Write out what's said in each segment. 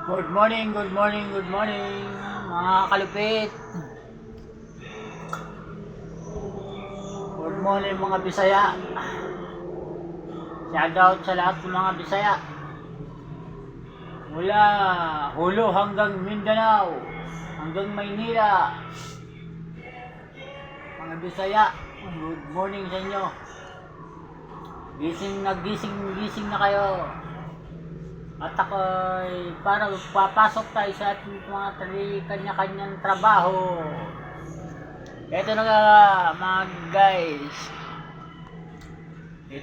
Good morning, good morning, good morning, mga kalupit. Good morning mga Bisaya. Shoutout sa lahat ng mga Bisaya. Mula Hulo hanggang Mindanao, hanggang Maynila. Mga Bisaya, good morning sa inyo. Gising na kayo. At ako'y para papasok tayo sa ating mga kanya-kanyang trabaho. Ito na nga mga guys.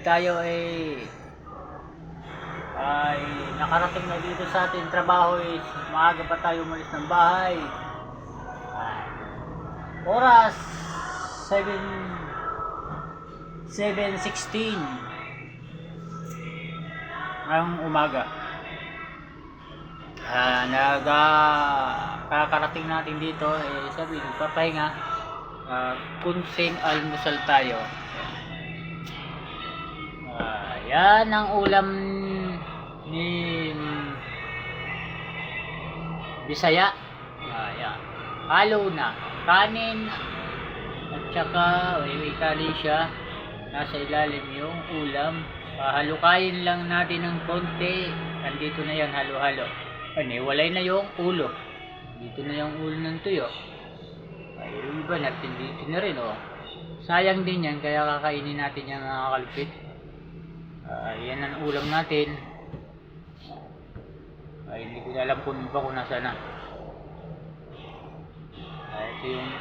Tayo ay nakarating na dito sa ating trabaho. Maaga pa tayo umalis ng bahay. Oras 7:16 ngayong umaga. Kakarating natin dito, sabi, nagpapahinga, kunting almusal tayo. Yan ang ulam ni Bisaya. Yan. Halo na kanin at saka may kanin siya, nasa ilalim yung ulam. Halukayin lang natin ng konti. Andito na yan, halo-halo. Walay na yung ulo. Dito na yung ulo ng tuyo. Yung iba natin dito na rin, oh. Sayang din yan, kaya kakainin natin yan mga kalupit. Yan ang ulam natin. Hindi ko alam kung nasa na. Ito yung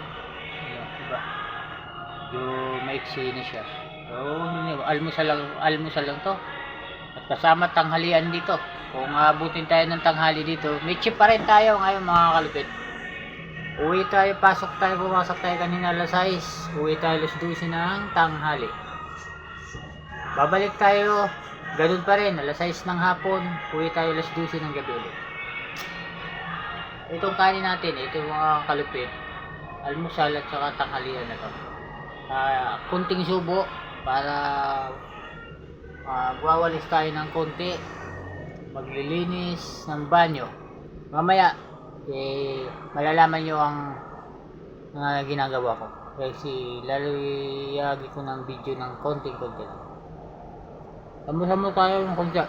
iba. Yung maiksi na siya. So, almusal lang to. At kasama tanghalian dito. Kung abutin tayo ng tanghali dito, may chip pa rin tayo ngayon mga kalupit. Pumasok tayo kanina alas 6. Uwi tayo alas 12 ng tanghali. Babalik tayo, ganun pa rin, alas 6 ng hapon. Uwi tayo alas 12 ng gabi ulit. Itong kanin natin, ito mga kalupit, almusal at saka tanghalian na to. Kunting subo para magwawalis tayo ng konti, maglilinis ng banyo. Mamaya malalaman nyo ang ginagawa ko kasi laluyagi ko ng video ng konting content. Sama-sama tayo ng konti.